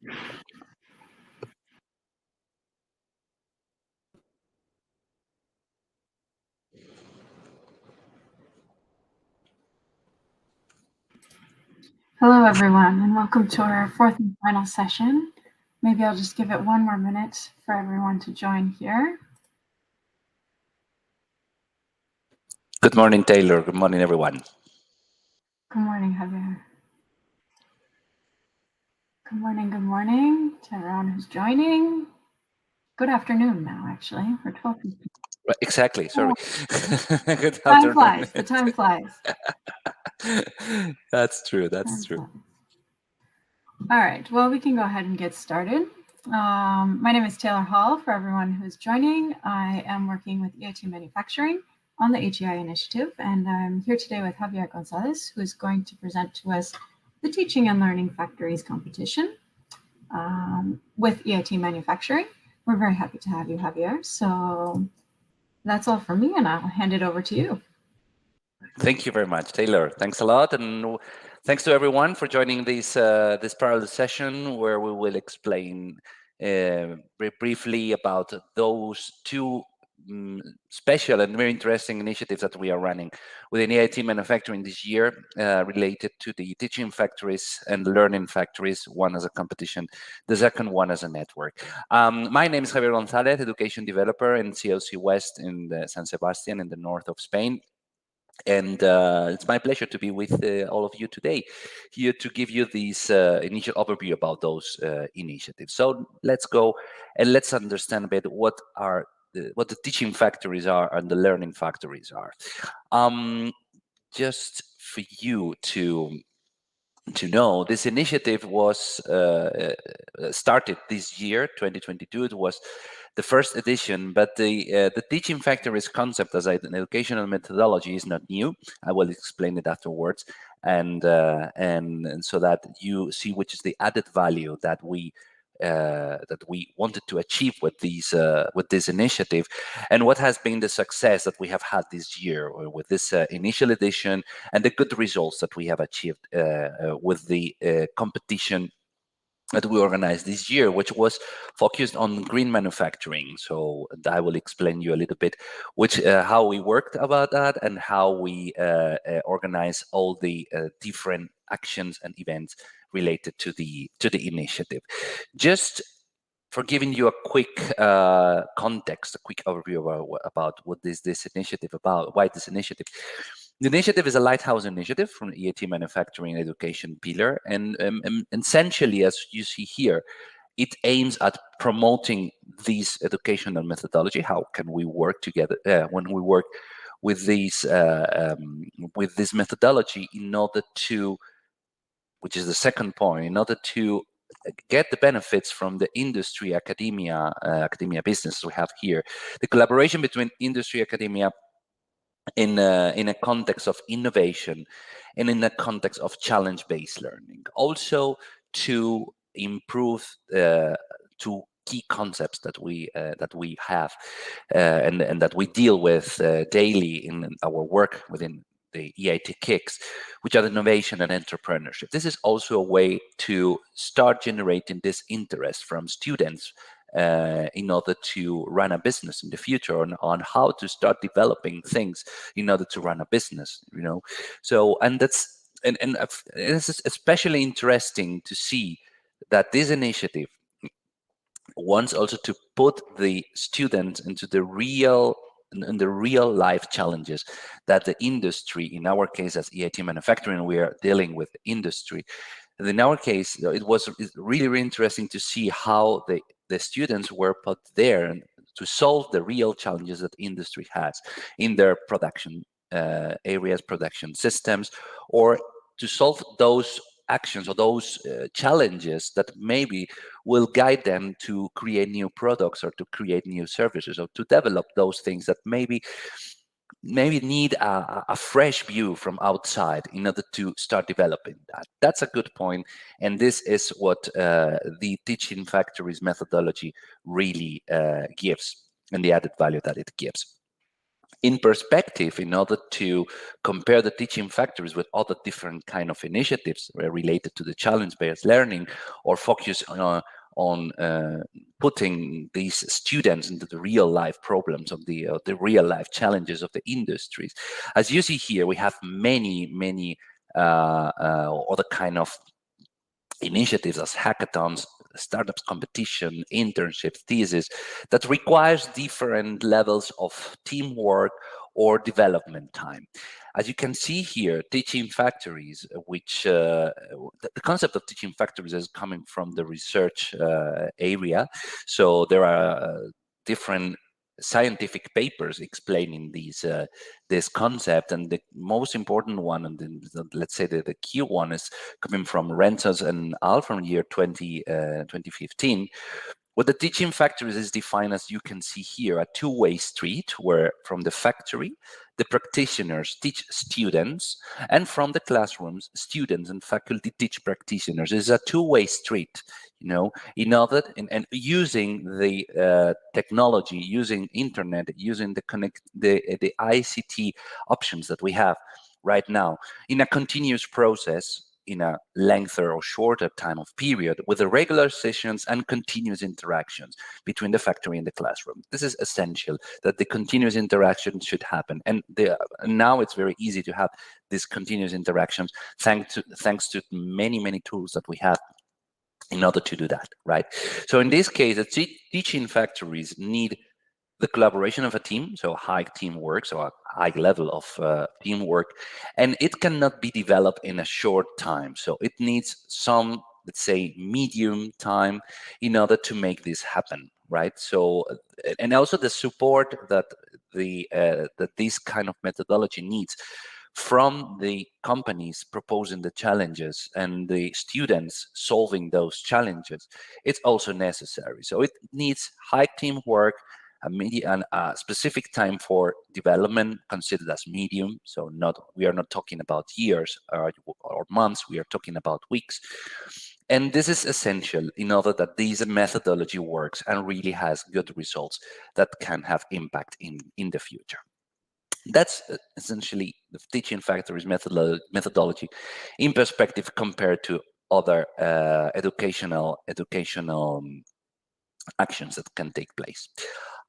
Hello, everyone, and welcome to our fourth and final session. Maybe I'll just give it one more minute for everyone to join here. Good morning, Taylor. Good morning, everyone. Good morning, Javier. Good morning to everyone who's joining. Good afternoon now, actually. We're 12 p.m. Exactly, sorry. Good time flies. The time flies. That's true. All right, well, we can go ahead and get started. My name is Taylor Hall. For everyone who's joining, I am working with EIT Manufacturing on the HEI initiative, and I'm here today with Javier Gonzalez, who is going to present to us the Teaching and Learning Factories competition with EIT Manufacturing. We're very happy to have you, Javier. So that's all from me, and I'll hand it over to you. Thank you very much, Taylor. Thanks a lot, and thanks to everyone for joining this parallel session where we will explain very briefly about those two special and very interesting initiatives that we are running within EIT Manufacturing this year related to the teaching factories and learning factories, one as a competition, the second one as a network. My name is Javier Gonzalez, education developer in CLC West in San Sebastian in the north of Spain. And it's my pleasure to be with all of you today, here to give you this initial overview about those initiatives. So let's go and let's understand a bit what the teaching factories are and the learning factories are. Just for you to know, this initiative was started this year, 2022. It was the first edition, but the teaching factories concept as an educational methodology is not new. I will explain it afterwards, and so that you see which is the added value that we wanted to achieve with this initiative, and what has been the success that we have had this year with this initial edition, and the good results that we have achieved with the competition that we organized this year, which was focused on green manufacturing. So I will explain you a little bit how we worked about that and how we organize all the different actions and events related to the initiative. Just for giving you a quick context, a quick overview about what is this initiative about, why this initiative. The initiative is a lighthouse initiative from the EIT Manufacturing Education pillar, and essentially, as you see here, it aims at promoting this educational methodology. How can we work together when we work with this methodology in order to, which is the second point, in order to get the benefits from the industry, academia business we have here, the collaboration between industry, academia, in a context of innovation and in a context of challenge-based learning. Also to improve two key concepts that we have and that we deal with daily in our work within the EIT Kicks, which are innovation and entrepreneurship. This is also a way to start generating this interest from students in order to run a business in the future, on how to start developing things in order to run a business, So, and it's especially interesting to see that this initiative wants also to put the students into the real life challenges that the industry, in our case as EIT Manufacturing, we are dealing with industry. And in our case, it's really, really interesting to see how the students were put there to solve the real challenges that industry has in their production areas, production systems, or to solve those actions or those challenges that maybe will guide them to create new products or to create new services or to develop those things that maybe need a fresh view from outside in order to start developing that. That's a good point, and this is what the teaching factories methodology really gives, and the added value that it gives. in perspective, in order to compare the teaching factories with other different kind of initiatives related to the challenge-based learning, or focus on putting these students into the real life problems of the real life challenges of the industries. As you see here, we have many other kind of initiatives as hackathons, startups competition, internships, thesis, that requires different levels of teamwork or development time. As you can see here, teaching factories, which the concept of teaching factories is coming from the research area. So there are different scientific papers explaining this concept, and the most important one, and let's say the key one, is coming from Rentas and Al from year 2015. What the teaching factories is defined, as you can see here, a two-way street where from the factory, the practitioners teach students, and from the classrooms, students and faculty teach practitioners. It's a two-way street, you know, in order, and using the technology, using internet, using the ICT options that we have right now in a continuous process, in a lengther or shorter time of period, with the regular sessions and continuous interactions between the factory and the classroom. This is essential, that the continuous interaction should happen. And now it's very easy to have these continuous interactions thanks to many tools that we have in order to do that, right? So in this case, the teaching factories need the collaboration of a team, so high teamwork, so a high level of teamwork, and it cannot be developed in a short time. So it needs some, let's say, medium time in order to make this happen, right? So, and also the support that that this kind of methodology needs from the companies proposing the challenges and the students solving those challenges, it's also necessary. So it needs high teamwork, a specific time for development considered as medium. So we are not talking about years or months, we are talking about weeks. And this is essential in order that this methodology works and really has good results that can have impact in the future. That's essentially the teaching factories methodology in perspective compared to other educational actions that can take place.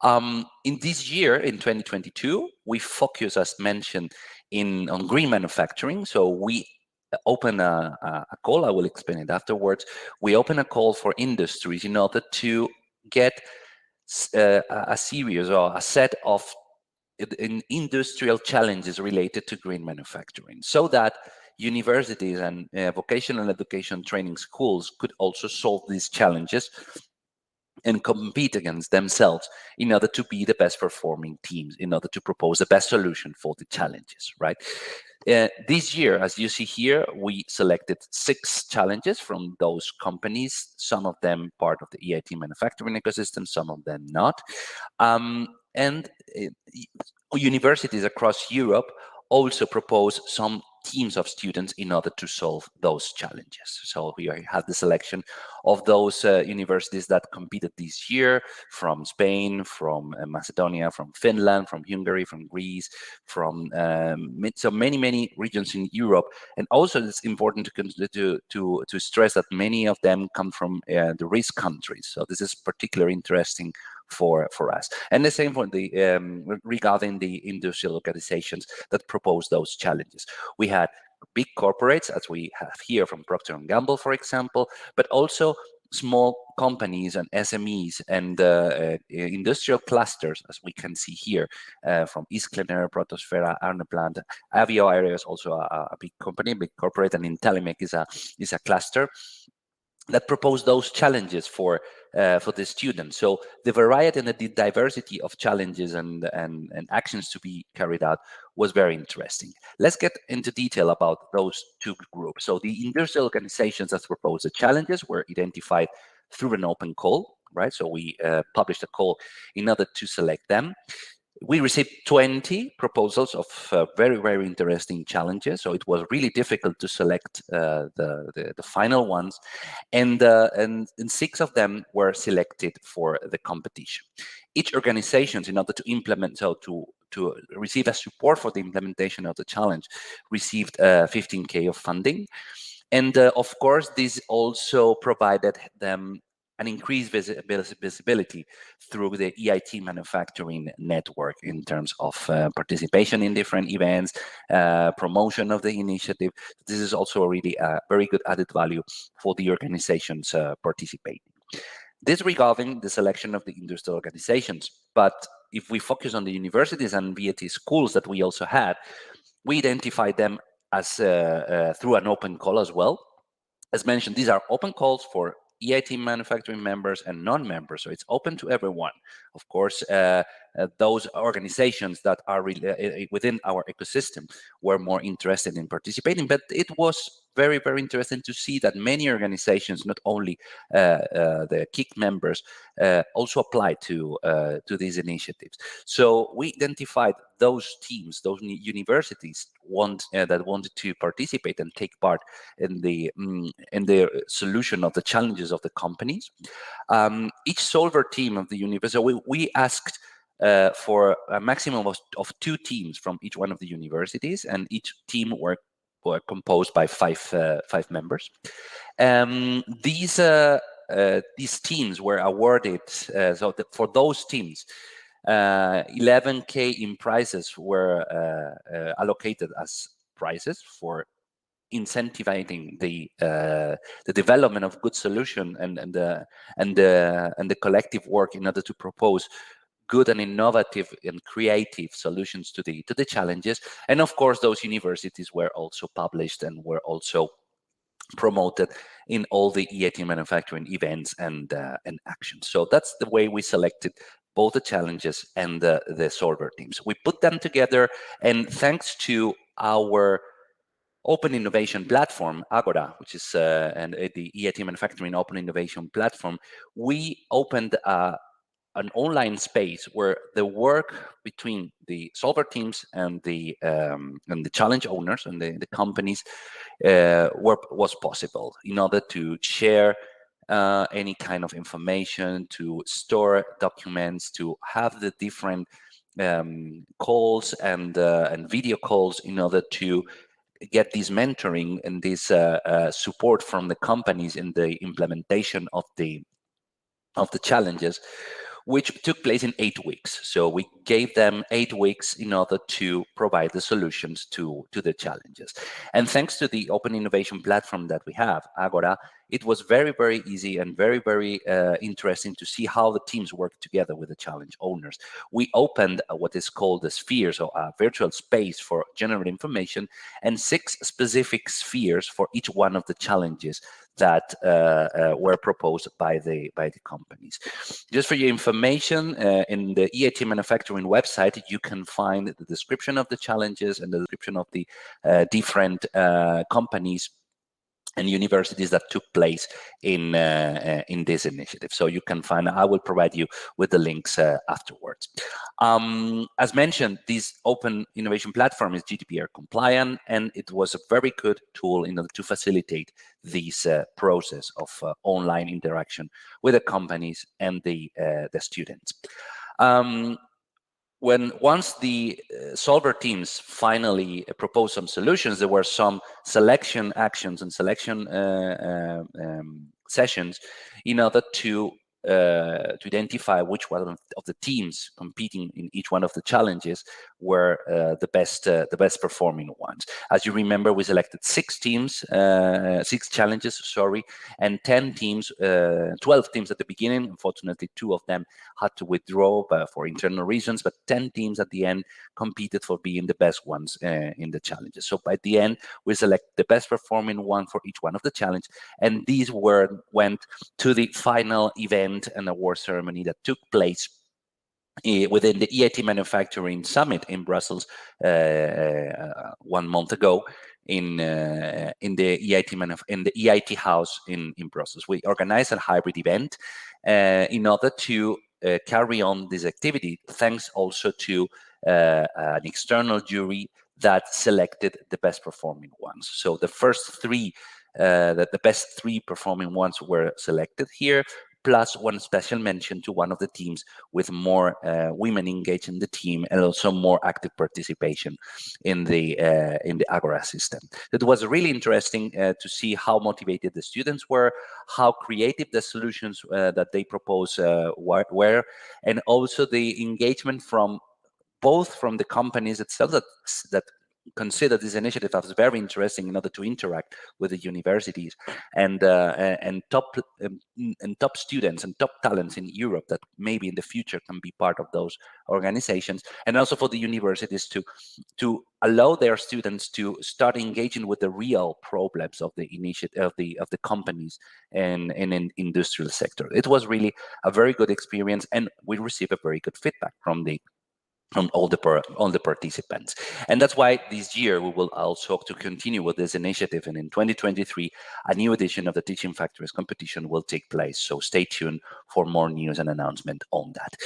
In this year, in 2022, we focus, as mentioned, on green manufacturing. So we open a call, I will explain it afterwards. We open a call for industries in order to get a series or a set of industrial challenges related to green manufacturing, so that universities and vocational education training schools could also solve these challenges and compete against themselves in order to be the best performing teams, in order to propose the best solution for the challenges, right? This year, as you see here, we selected 6 challenges from those companies, some of them part of the EIT manufacturing ecosystem, some of them not. And universities across Europe also propose some teams of students in order to solve those challenges. So we have the selection of those universities that competed this year, from Spain, from Macedonia, from Finland, from Hungary, from Greece, from so many regions in Europe. And also it's important to stress that many of them come from the risk countries. So this is particularly interesting for us. And the same for the regarding the industrial organizations that propose those challenges. We had big corporates, as we have here from Procter & Gamble, for example, but also small companies and SMEs and industrial clusters, as we can see here, from Isklener, Protosfera, Arneplant. Avio Area is also a big company, big corporate, and Intellimec is a cluster that propose those challenges for the students. So the variety and the diversity of challenges and actions to be carried out was very interesting. Let's get into detail about those 2 groups. So the industrial organizations that proposed the challenges were identified through an open call, right? So we published a call in order to select them. We received 20 proposals of very interesting challenges, so it was really difficult to select the final ones, and 6 of them were selected for the competition. Each organization, in order to implement, so to to receive a support for the implementation of the challenge received 15K of funding. And of course, this also provided them an increased visibility through the EIT manufacturing network in terms of participation in different events, promotion of the initiative. This is also really a very good added value for the organizations participating. This regarding the selection of the industry organizations. But if we focus on the universities and VAT schools that we also had, we identified them as through an open call as well. As mentioned, these are open calls for EIT manufacturing members and non-members, so it's open to everyone. Of course, those organizations that are within our ecosystem were more interested in participating, but it was very, very interesting to see that many organizations, not only the KIC members, also applied to these initiatives. So we identified those teams, those universities that wanted to participate and take part in the solution of the challenges of the companies. Each solver team of the university, we asked for a maximum of 2 teams from each one of the universities, and each team were composed by five members. These teams were awarded, for those teams, 11K in prizes were allocated as prizes for incentivizing the development of good solution and the collective work in order to propose good and innovative and creative solutions to the challenges. And of course, those universities were also published and were also promoted in all the EIT manufacturing events and actions. So that's the way we selected both the challenges and the solver teams. We put them together, and thanks to our open innovation platform, Agora, which is the EIT manufacturing open innovation platform, we opened an online space where the work between the solver teams and the challenge owners and the companies was possible in order to share any kind of information, to store documents, to have the different calls and video calls in order to get this mentoring and this support from the companies in the implementation of the challenges, which took place in 8 weeks. So we gave them 8 weeks in order to provide the solutions to the challenges. And thanks to the open innovation platform that we have, Agora, it was very, very easy and very, very interesting to see how the teams work together with the challenge owners. We opened what is called the spheres, or a virtual space for general information, and 6 specific spheres for each one of the challenges that were proposed by the companies. Just for your information, in the EIT manufacturing website, you can find the description of the challenges and the description of the different companies and universities that took place in this initiative. So you can find, I will provide you with the links afterwards. As mentioned, this open innovation platform is GDPR compliant, and it was a very good tool in order to facilitate this process of online interaction with the companies and the students. Once the solver teams finally proposed some solutions, there were some selection actions and selection sessions in order to identify which one of the teams competing in each one of the challenges were the best performing ones. As you remember, we selected 6 teams, 6 challenges, sorry, and 10 teams, 12 teams at the beginning. Unfortunately, 2 of them had to withdraw for internal reasons, but 10 teams at the end competed for being the best ones in the challenges. So by the end, we select the best performing one for each one of the challenge, and these went to the final event and award ceremony that took place within the EIT Manufacturing Summit in Brussels 1 month ago in the EIT house in Brussels. We organized a hybrid event in order to carry on this activity, thanks also to an external jury that selected the best performing ones. So the first 3, the best 3 performing ones were selected here. plus one special mention to one of the teams with more women engaged in the team and also more active participation in the Agora system. It was really interesting to see how motivated the students were, how creative the solutions that they propose were, and also the engagement from both from the companies itself that consider this initiative as very interesting in order to interact with the universities and top students and top talents in Europe that maybe in the future can be part of those organizations, and also for the universities to allow their students to start engaging with the real problems of the initiative of the companies and in an industrial sector. It was really a very good experience, and we received a very good feedback from all the participants. And that's why this year we will also to continue with this initiative. And in 2023, a new edition of the Teaching Factories competition will take place. So stay tuned for more news and announcement on that.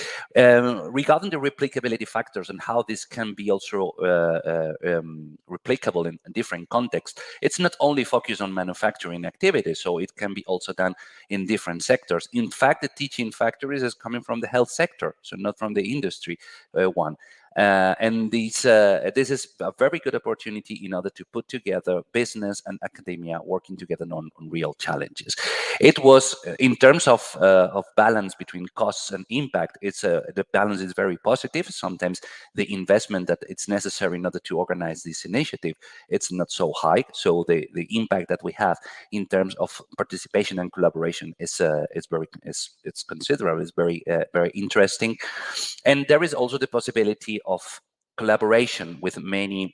Regarding the replicability factors and how this can be also replicable in different contexts, it's not only focused on manufacturing activities, so it can be also done in different sectors. In fact, the Teaching Factories is coming from the health sector, so not from the industry one. And this is a very good opportunity in order to put together business and academia working together on real challenges. It was, in terms of balance between costs and impact, the balance is very positive. Sometimes the investment that it's necessary in order to organize this initiative, it's not so high. So the impact that we have in terms of participation and collaboration is considerable. It's very interesting. And there is also the possibility of collaboration with many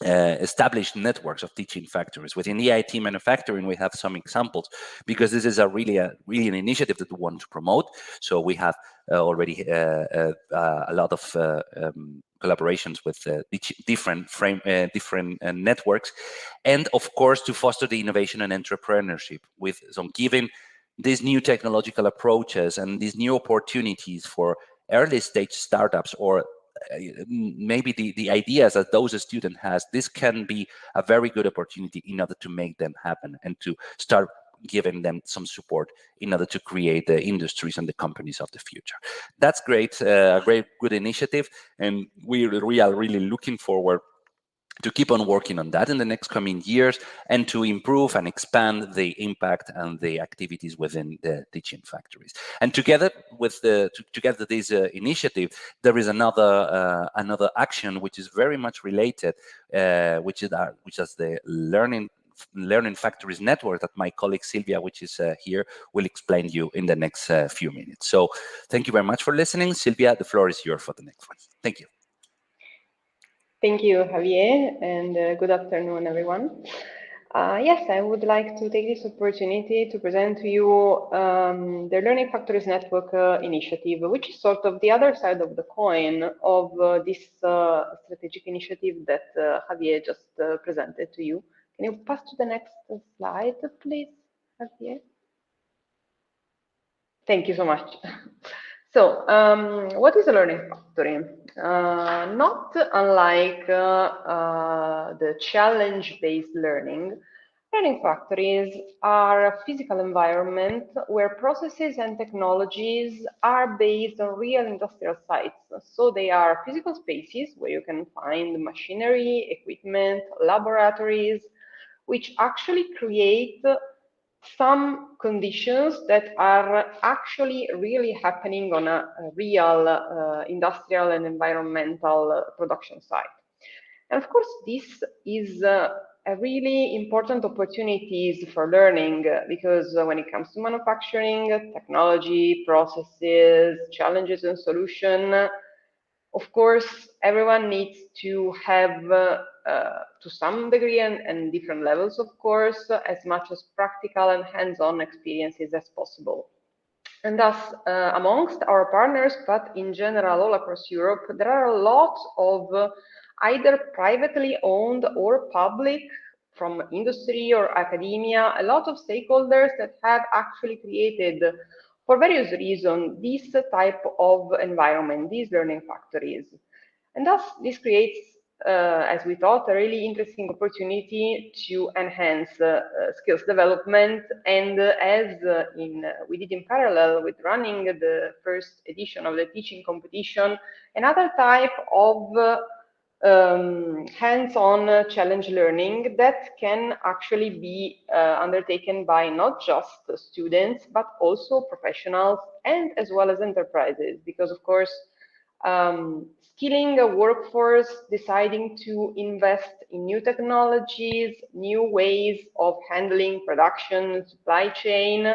established networks of teaching factories. Within EIT manufacturing, we have some examples because this is really an initiative that we want to promote. So we have already a lot of collaborations with different networks, and of course to foster the innovation and entrepreneurship with giving these new technological approaches and these new opportunities for early stage startups or maybe the ideas that those students has. This can be a very good opportunity in order to make them happen and to start giving them some support in order to create the industries and the companies of the future. That's great, a great good initiative, and we are really looking forward to keep on working on that in the next coming years and to improve and expand the impact and the activities within the teaching factories. And together with this initiative, there is another action which is very much related, which is the learning factories network that my colleague Silvia, which is here, will explain you in the next few minutes. So thank you very much for listening. Silvia, the floor is yours for the next one. Thank you. Thank you, Javier, and good afternoon, everyone. Yes, I would like to take this opportunity to present to you the Learning Factories Network initiative, which is sort of the other side of the coin of this strategic initiative that Javier just presented to you. Can you pass to the next slide, please, Javier? Thank you so much. So, what is a learning factory? Not unlike the challenge-based learning factories are a physical environment where processes and technologies are based on real industrial sites. So they are physical spaces where you can find machinery, equipment, laboratories, which actually create some conditions that are actually really happening on a real industrial and environmental production site. And of course, this is a really important opportunities for learning because when it comes to manufacturing, technology, processes, challenges and solution, of course, everyone needs to have, to some degree and different levels, of course, as much as practical and hands-on experiences as possible. And thus, amongst our partners, but in general all across Europe, there are a lot of either privately owned or public, from industry or academia, a lot of stakeholders that have actually created, for various reasons, this type of environment, these learning factories. And thus, this creates as we thought, a really interesting opportunity to enhance skills development. And we did in parallel with running the first edition of the teaching competition, another type of hands-on challenge learning that can actually be undertaken by not just students, but also professionals and as well as enterprises, because of course, skilling a workforce, deciding to invest in new technologies, new ways of handling production, supply chain,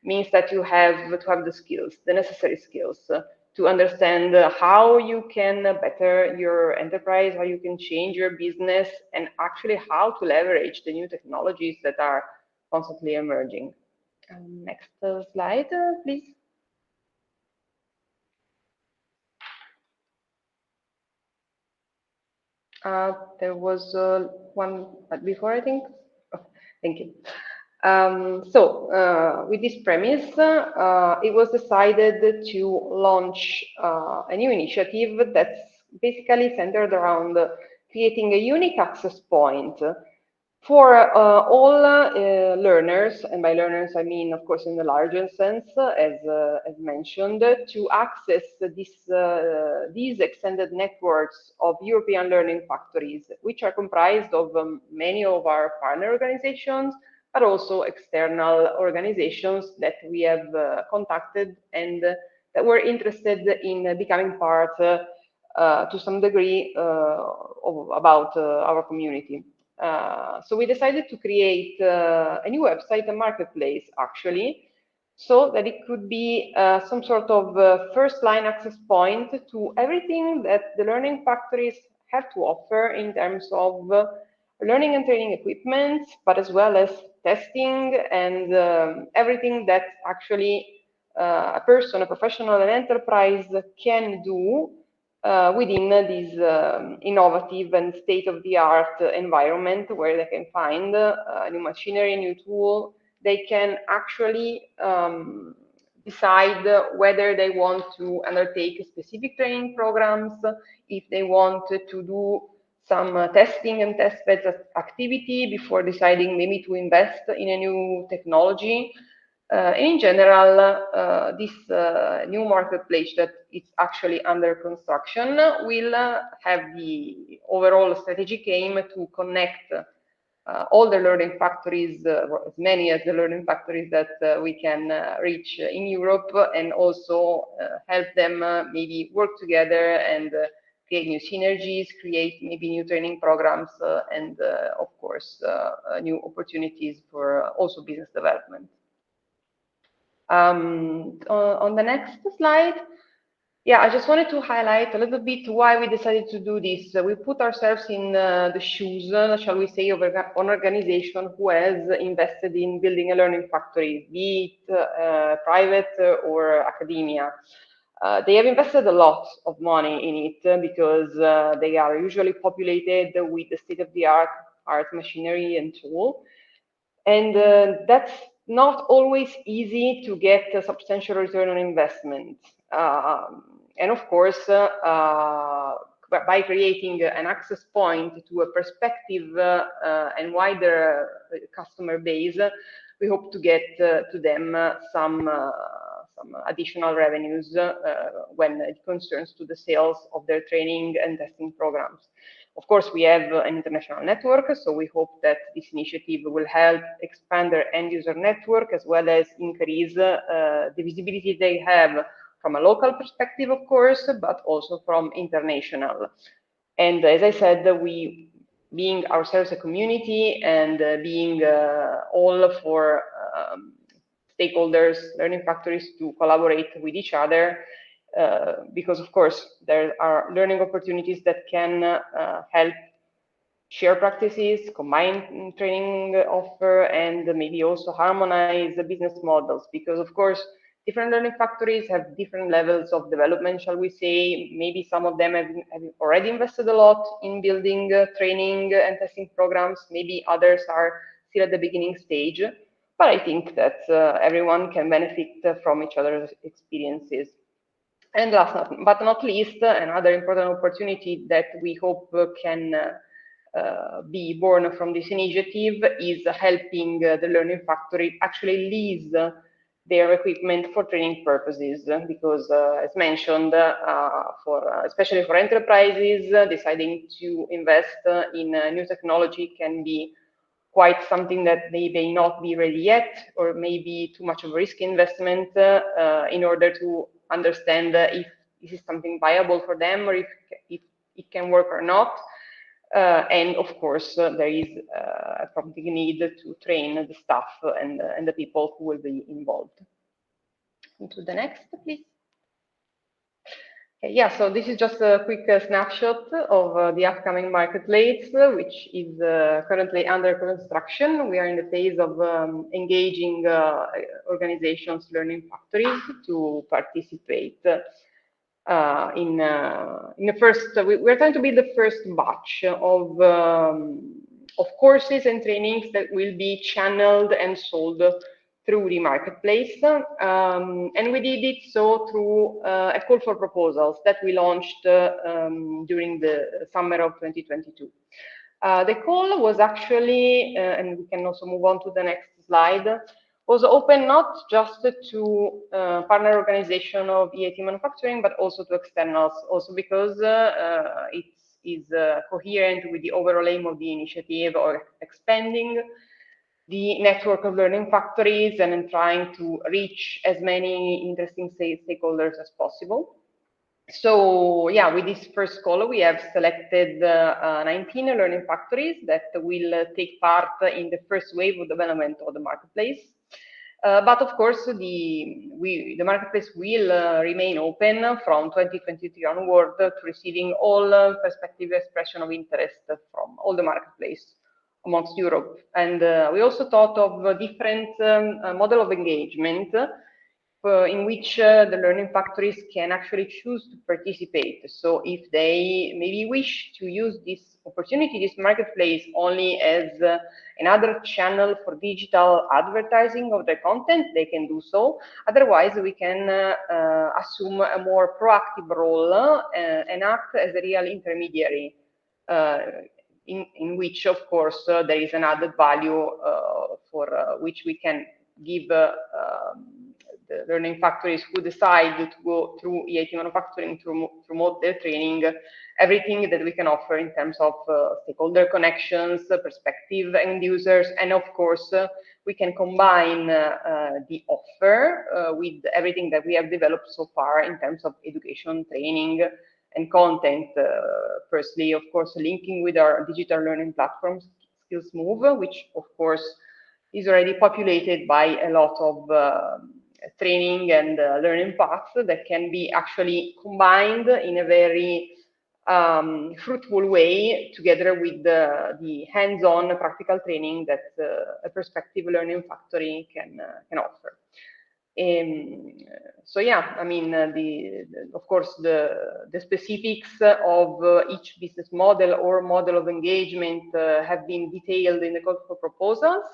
means that you have to have the skills, the necessary skills to understand how you can better your enterprise, how you can change your business, and actually how to leverage the new technologies that are constantly emerging. Next slide, please. There was one before, I think. Oh, thank you. With this premise, it was decided to launch a new initiative that's basically centered around creating a unique access point for all learners, and by learners I mean, of course, in the larger sense, as mentioned, to access these extended networks of European learning factories, which are comprised of many of our partner organizations, but also external organizations that we have contacted and that were interested in becoming part to some degree about our community. So we decided to create a new website, a marketplace actually, so that it could be some sort of first line access point to everything that the learning factories have to offer in terms of learning and training equipment, but as well as testing and everything that actually a person, a professional, an enterprise can do within this innovative and state-of-the-art environment where they can find new machinery, new tool. They can actually decide whether they want to undertake specific training programs, if they want to do some testing and testbed activity before deciding maybe to invest in a new technology. In general, this new marketplace that is actually under construction will have the overall strategic aim to connect all the learning factories, or as many as the learning factories that we can reach in Europe, and also help them maybe work together and create new synergies, create maybe new training programs, and of course, new opportunities for also business development. On the next slide, yeah, I just wanted to highlight a little bit why we decided to do this. We put ourselves in the shoes, shall we say, of an organization who has invested in building a learning factory, be it private or academia. They have invested a lot of money in it because they are usually populated with the state-of-the-art machinery and tool. And that's not always easy to get a substantial return on investment. And of course, by creating an access point to a perspective and wider customer base, we hope to get to them some additional revenues when it concerns to the sales of their training and testing programs. Of course, we have an international network, so we hope that this initiative will help expand their end user network as well as increase the visibility they have from a local perspective, of course, but also from international. And as I said, we, being ourselves a community and being all for stakeholders, learning factories to collaborate with each other, because of course there are learning opportunities that can help share practices, combine training offer, and maybe also harmonize the business models, because of course different learning factories have different levels of development, shall we say. Maybe some of them have already invested a lot in building training and testing programs, maybe others are still at the beginning stage, but I think that everyone can benefit from each other's experiences. And last but not least, another important opportunity that we hope can be born from this initiative is helping the Learning Factory actually lease their equipment for training purposes, because as mentioned, especially for enterprises, deciding to invest in new technology can be quite something that they may not be ready yet, or maybe too much of a risky investment in order to understand if this is something viable for them, or if it can work or not. And of course, there is a probably need to train the staff and the people who will be involved. Into the next, please. Yeah, so this is just a quick snapshot of the upcoming marketplace, which is currently under construction. We are in the phase of engaging organizations, learning factories to participate in the first. We're trying to be the first batch of courses and trainings that will be channeled and sold through the marketplace, and we did it so through a call for proposals that we launched during the summer of 2022. The call was actually, and we can also move on to the next slide, was open not just to partner organization of EIT manufacturing, but also to externals, also because it is coherent with the overall aim of the initiative, or expanding the network of learning factories and trying to reach as many interesting stakeholders as possible. So yeah, with this first call, we have selected 19 learning factories that will take part in the first wave of development of the marketplace. But of course, the marketplace will remain open from 2023 onward to receiving all prospective expression of interest from all the marketplace amongst Europe. And we also thought of a different model of engagement in which the learning factories can actually choose to participate. So if they maybe wish to use this opportunity, this marketplace, only as another channel for digital advertising of their content, they can do so. Otherwise, we can assume a more proactive role and act as a real intermediary, in which, of course, there is an added value for which we can give the learning factories who decide to go through EIT manufacturing to promote their training, everything that we can offer in terms of stakeholder connections, perspective end users, and of course, we can combine the offer with everything that we have developed so far in terms of education, training, and content. Firstly, of course, linking with our digital learning platforms, SkillsMove, which of course is already populated by a lot of training and learning paths that can be actually combined in a very fruitful way together with the hands-on practical training that a prospective learning factory can offer. So yeah, I mean, of course, the specifics of each business model or model of engagement have been detailed in the call for proposals,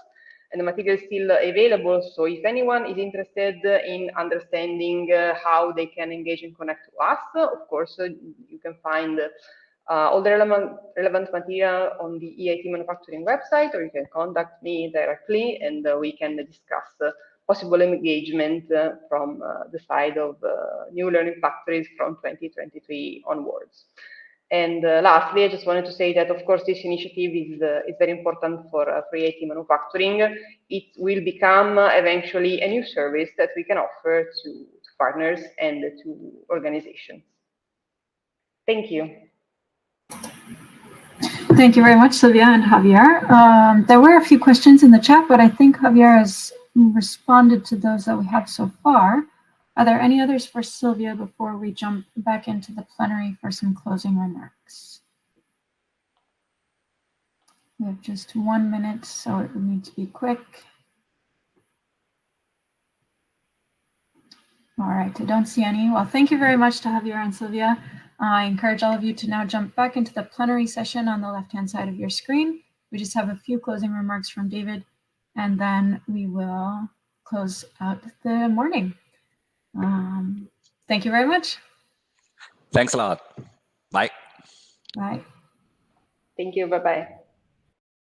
and the material is still available. So if anyone is interested in understanding how they can engage and connect to us, of course, you can find all the relevant material on the EIT manufacturing website, or you can contact me directly, and we can discuss possible engagement from the side of new learning factories from 2023 onwards. And lastly, I just wanted to say that, of course, this initiative is very important for EIT manufacturing. It will become eventually a new service that we can offer to partners and to organizations. Thank you. Thank you very much, Silvia and Javier. There were a few questions in the chat, but I think Javier has responded to those that we have so far. Are there any others for Silvia before we jump back into the plenary for some closing remarks? We have just 1 minute, so it will need to be quick. All right, I don't see any. Well, thank you very much to Javier and Silvia. I encourage all of you to now jump back into the plenary session on the left-hand side of your screen. We just have a few closing remarks from David, and then we will close out the morning. Thank you very much. Thanks a lot. Bye. Bye. Thank you. Bye-bye.